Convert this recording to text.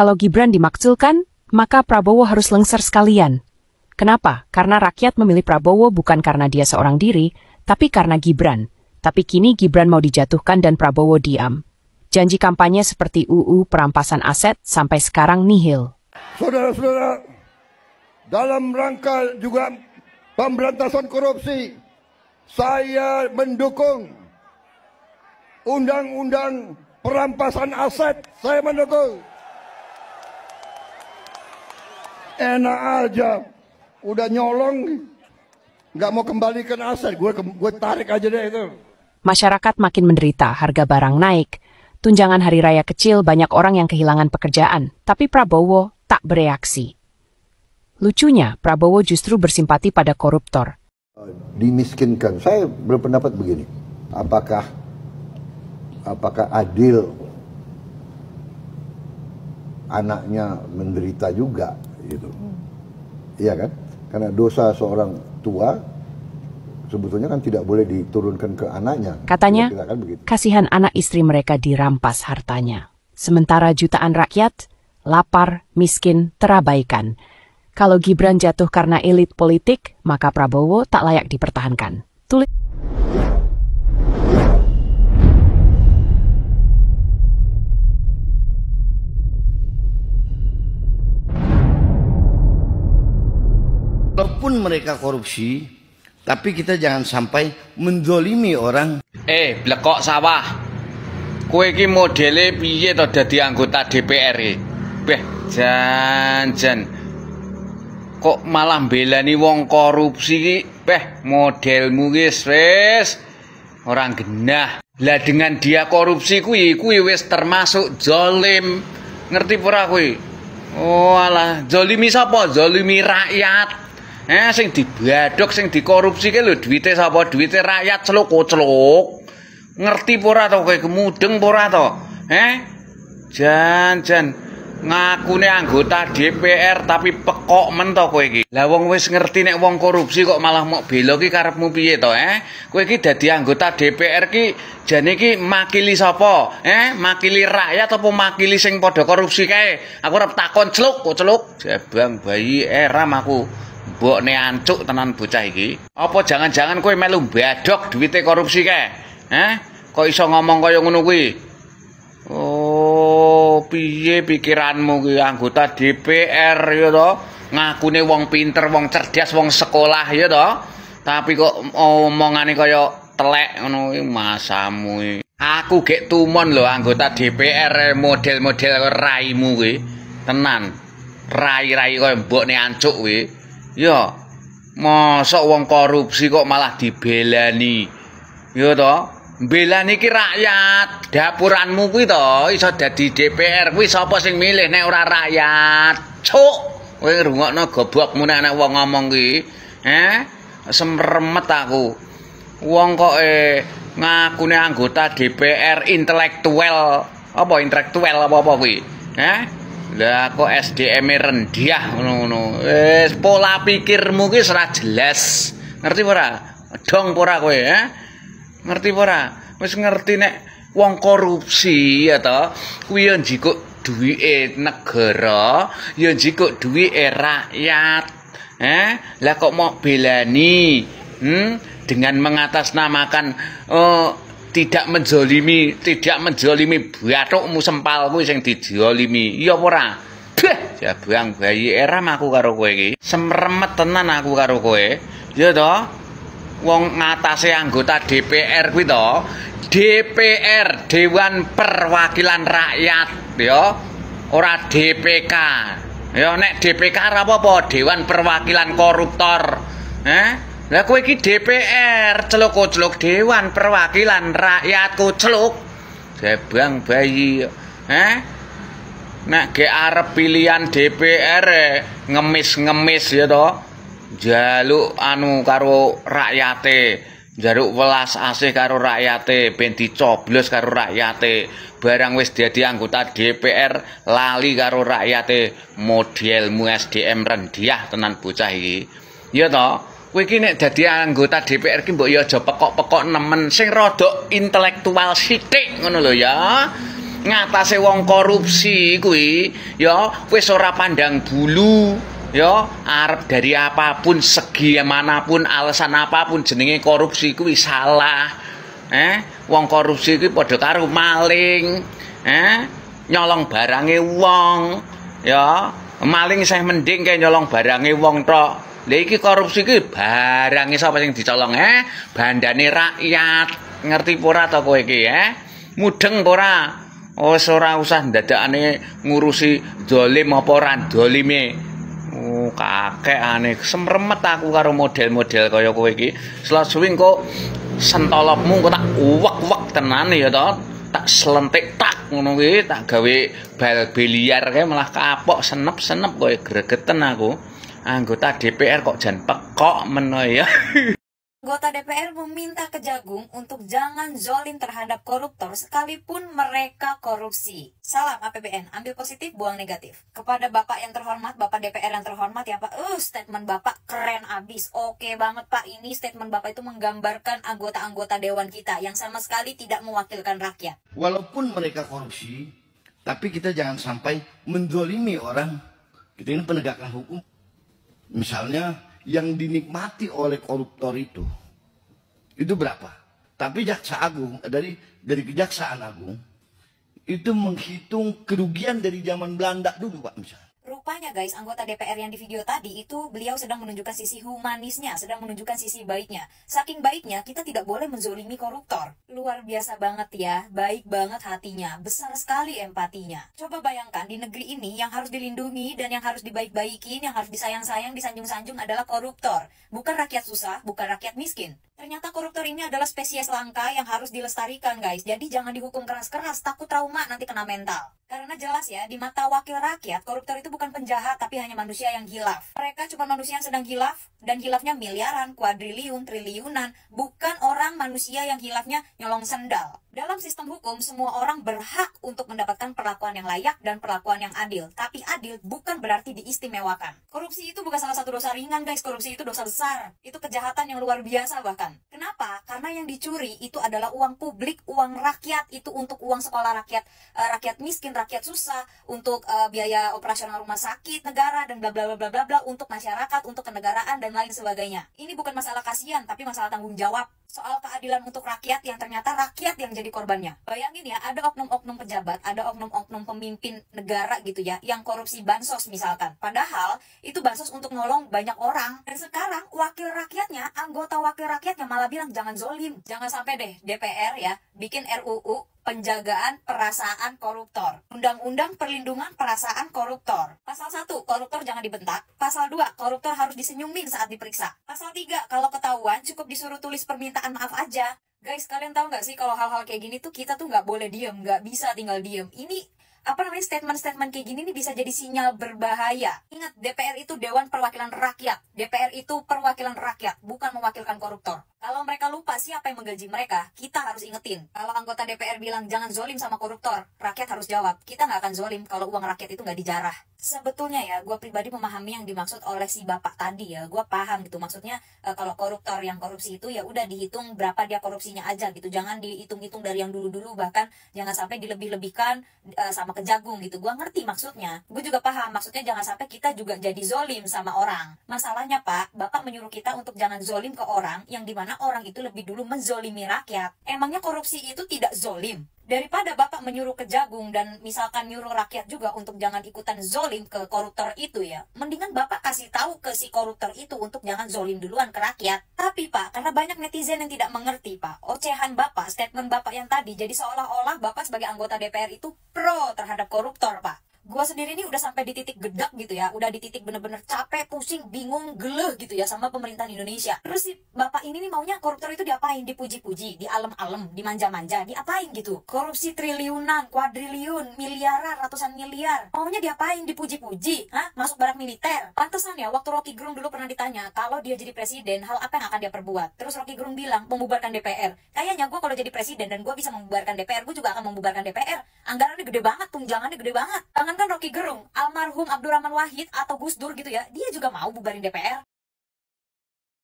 Kalau Gibran dimakzulkan, maka Prabowo harus lengser sekalian. Kenapa? Karena rakyat memilih Prabowo bukan karena dia seorang diri, tapi karena Gibran. Tapi kini Gibran mau dijatuhkan dan Prabowo diam. Janji kampanye seperti UU perampasan aset sampai sekarang nihil. Saudara-saudara, dalam rangka juga pemberantasan korupsi, saya mendukung undang-undang perampasan aset. Saya mendukung. Enak aja, udah nyolong, nggak mau kembalikan aset, gue tarik aja deh itu. Masyarakat makin menderita, harga barang naik, tunjangan hari raya kecil, banyak orang yang kehilangan pekerjaan, tapi Prabowo tak bereaksi. Lucunya, Prabowo justru bersimpati pada koruptor. Dimiskinkan, saya berpendapat begini, apakah adil anaknya menderita juga gitu. Iya kan? Karena dosa seorang tua sebetulnya kan tidak boleh diturunkan ke anaknya. Katanya, kan kasihan anak istri mereka dirampas hartanya. Sementara jutaan rakyat lapar, miskin, terabaikan. Kalau Gibran jatuh karena elit politik, maka Prabowo tak layak dipertahankan. Tulis. Walaupun mereka korupsi, tapi kita jangan sampai menzolimi orang. Blekok sawah. Kowe iki modele piye to dadi anggota DPR iki? Beh, jan. Kok malah belani wong korupsi iki? Beh, modelmu wis orang genah. Lah dengan dia korupsi kuwi wis termasuk zalim. Ngerti ora kowe? Oh alah, zalimi sapa? Zalimi rakyat. Sing dibadhok, sing dikorupsi ke lho duwite sapa? Duwite rakyat celuk-celuk. Ngerti ora to kowe, kemudeng ora to? Jan ngakune anggota DPR tapi pekok men to kowe iki. Lah wong wis ngerti nek wong korupsi kok malah mok bela ki karepmu piye to, Kowe iki dadi anggota DPR ki jane ki makili sapa? Makili rakyat apa makili sing padha korupsi kae? Aku arep takon celuk. Jabang bayi eram aku. Mbokne ancuk tenan bocah iki. Apa jangan-jangan kowe melu badhok duwite korupsi kae? Kok iso ngomong kaya ngono kuwi? Oh, piye pikiranmu kuwi anggota DPR ya to? Ngakune wong pinter, wong cerdas, wong sekolah ya to? Tapi kok omongane kaya telek ngono kuwi masamu iki. Aku gek tumon lho anggota DPR model-model raimu kuwi. Tenan. Rai-rai kaya mbokne ancuk kuwi. Ya, mosok wong korupsi kok malah dibelani. Ya to, belani ki rakyat. Dapuranmu kuwi to iso dadi DPR kuwi sapa sing milih nek ora rakyat. Cuk, kowe ngrungokno gobokmu nek wong ngomong kuwi. Semremet aku. Wong kok ngakune anggota DPR intelektual. Apa intelektual apa kuwi? Lah kok SDM-e rendah ngono-ngono. Wis pola pikirmu ki ora jelas. Ngerti ora? Dong ora kowe, Ngerti ora? Wis ngerti nek wong korupsi ya to, kuwi ya njikuk duwike negara, ya njikuk duwike rakyat. Lah kok mau belani? Dengan mengatasnamakan tidak menzolimi bathukmu sempal kuwi sing dijolimi. Iya apa ora? Beh, jabang bayi eram aku karo kowe iki. Semremet tenan aku karo kowe. Ya to? Wong ngatasé anggota DPR kuwi to. DPR, Dewan Perwakilan Rakyat, ya. Ora DPK. Ya nek DPK ora apa-apa, Dewan Perwakilan Koruptor. Lah kowe iki DPR, celuk-celuk Dewan Perwakilan Rakyat celuk. Jabang bayi. Nek ge arep pilihan DPR ngemis-ngemis ya to. Jaluk karo rakyate. Njaluk welas asih karo rakyate, ben dicoblos karo rakyate. Barang wis dadi anggota DPR lali karo rakyate. Modelmu SDM rendah tenan bocah iki. Ya to? Kowe iki nek dadi anggota DPR ki mbok ya aja pekok-pekok nemen, sing rada intelektual sithik ngono lho ya. ngatasé wong korupsi kuwi ya wis ora pandang bulu ya arep dari apapun segi manapun alasan apapun jenenge korupsi kuwi salah. Wong korupsi kuwi padha karo maling, nyolong barange wong ya maling isih mending kayak nyolong barange wong tok. Lha iki korupsi kuwi barange sapa sing dicolong bandane rakyat. Ngerti ora to kowe iki mudeng ora? Wis ora usah ndadakane ngurusi dolim apa ora dolime. Kakekane semremet aku karo model-model kaya kowe iki. Selasuwing kok sentolopmu kok tak uwek-uwek tenan ya to. Tak selentik tak ngono kuwi tak gawe bal biliar kae malah kapok senep-senep kowe gregeten aku. Anggota DPR kok jan pekok meno ya. Anggota DPR meminta Kejagung untuk jangan zolim terhadap koruptor sekalipun mereka korupsi. Salam APBN, ambil positif, buang negatif. Kepada Bapak yang terhormat, Bapak DPR yang terhormat ya Pak, statement Bapak keren abis. Oke banget Pak, ini statement Bapak itu menggambarkan anggota-anggota Dewan kita yang sama sekali tidak mewakilkan rakyat. Walaupun mereka korupsi, tapi kita jangan sampai mendolimi orang. Kita ini penegakan hukum. Misalnya, yang dinikmati oleh koruptor itu berapa? Tapi Jaksa Agung dari Kejaksaan Agung itu menghitung kerugian dari zaman Belanda dulu Pak misalnya. Rupanya guys, anggota DPR yang di video tadi itu beliau sedang menunjukkan sisi humanisnya, sedang menunjukkan sisi baiknya. Saking baiknya, kita tidak boleh menzolimi koruptor. Luar biasa banget ya, baik banget hatinya, besar sekali empatinya. Coba bayangkan di negeri ini yang harus dilindungi dan yang harus dibaik-baikin, yang harus disayang-sayang, disanjung-sanjung adalah koruptor. Bukan rakyat susah, bukan rakyat miskin. Ternyata koruptor ini adalah spesies langka yang harus dilestarikan guys. Jadi jangan dihukum keras-keras, takut trauma nanti kena mental. Karena jelas ya, di mata wakil rakyat, koruptor itu bukan penjahat, tapi hanya manusia yang hilaf. Mereka cuma manusia yang sedang hilaf, dan hilafnya miliaran, kuadriliun, triliunan. Bukan orang manusia yang hilafnya nyolong sendal. Dalam sistem hukum, semua orang berhak untuk mendapatkan perlakuan yang layak dan perlakuan yang adil. Tapi adil bukan berarti diistimewakan. Korupsi itu bukan salah satu dosa ringan guys, korupsi itu dosa besar. Itu kejahatan yang luar biasa bahkan. Kenapa? Karena yang dicuri itu adalah uang publik, uang rakyat. Itu untuk uang sekolah rakyat, rakyat miskin, rakyat susah, untuk biaya operasional rumah sakit negara dan bla bla bla bla bla, untuk masyarakat, untuk kenegaraan dan lain sebagainya. Ini bukan masalah kasihan, tapi masalah tanggung jawab. Soal keadilan untuk rakyat yang ternyata rakyat yang jadi korbannya. Bayangin ya, ada oknum-oknum pejabat, ada oknum-oknum pemimpin negara gitu ya, yang korupsi bansos misalkan. Padahal itu bansos untuk nolong banyak orang. Dan sekarang wakil rakyatnya, anggota wakil rakyatnya malah bilang jangan zolim. Jangan sampai deh DPR ya bikin RUU penjagaan perasaan koruptor. Undang-undang perlindungan perasaan koruptor. Pasal 1, koruptor jangan dibentak. Pasal 2, koruptor harus disenyumin saat diperiksa. Pasal 3, kalau ketahuan cukup disuruh tulis permintaan maaf aja. Guys, kalian tahu nggak sih kalau hal-hal kayak gini tuh kita tuh nggak boleh diem, nggak bisa tinggal diem. Ini statement-statement kayak gini nih bisa jadi sinyal berbahaya. Ingat, DPR itu Dewan Perwakilan Rakyat. DPR itu perwakilan rakyat, bukan mewakilkan koruptor. Kalau mereka lupa siapa yang menggaji mereka, kita harus ingetin. Kalau anggota DPR bilang jangan zolim sama koruptor, rakyat harus jawab, kita nggak akan zolim kalau uang rakyat itu nggak dijarah. Sebetulnya ya, gue pribadi memahami yang dimaksud oleh si bapak tadi ya. Gue paham gitu, maksudnya kalau koruptor yang korupsi itu ya udah dihitung berapa dia korupsinya aja gitu. Jangan dihitung-hitung dari yang dulu-dulu, bahkan jangan sampai dilebih-lebihkan sama Kejagung gitu. Gue ngerti maksudnya. Gue juga paham maksudnya jangan sampai kita juga jadi zolim sama orang. Masalahnya Pak, Bapak menyuruh kita untuk jangan zolim ke orang yang dimana orang itu lebih dulu menzolimi rakyat. Emangnya korupsi itu tidak zolim? Daripada Bapak menyuruh Kejagung dan misalkan nyuruh rakyat juga untuk jangan ikutan zolim ke koruptor itu ya, mendingan Bapak kasih tahu ke si koruptor itu untuk jangan zolim duluan ke rakyat. Tapi Pak, karena banyak netizen yang tidak mengerti Pak, ocehan Bapak, statement Bapak yang tadi, jadi seolah-olah Bapak sebagai anggota DPR itu pro terhadap koruptor Pak. Gue sendiri ini udah sampai di titik gedak gitu ya, udah di titik bener-bener capek, pusing, bingung, geleh gitu ya sama pemerintahan Indonesia. Terus si bapak ini nih maunya koruptor itu diapain? Dipuji-puji, dialem-alem, dimanja-manja, diapain gitu? Korupsi triliunan, kuadriliun, miliaran, ratusan miliar. Maunya diapain? Dipuji-puji? Hah? Masuk barak militer? Pantesan ya, waktu Rocky Gerung dulu pernah ditanya, kalau dia jadi presiden, hal apa yang akan dia perbuat? Terus Rocky Gerung bilang, membubarkan DPR. Kayaknya gue kalau jadi presiden dan gue bisa membubarkan DPR, gue juga akan membubarkan DPR. Anggarannya gede banget, tunjangannya gede banget. Kan Rocky Gerung, almarhum Abdurrahman Wahid atau Gus Dur gitu ya, dia juga mau bubarin DPR.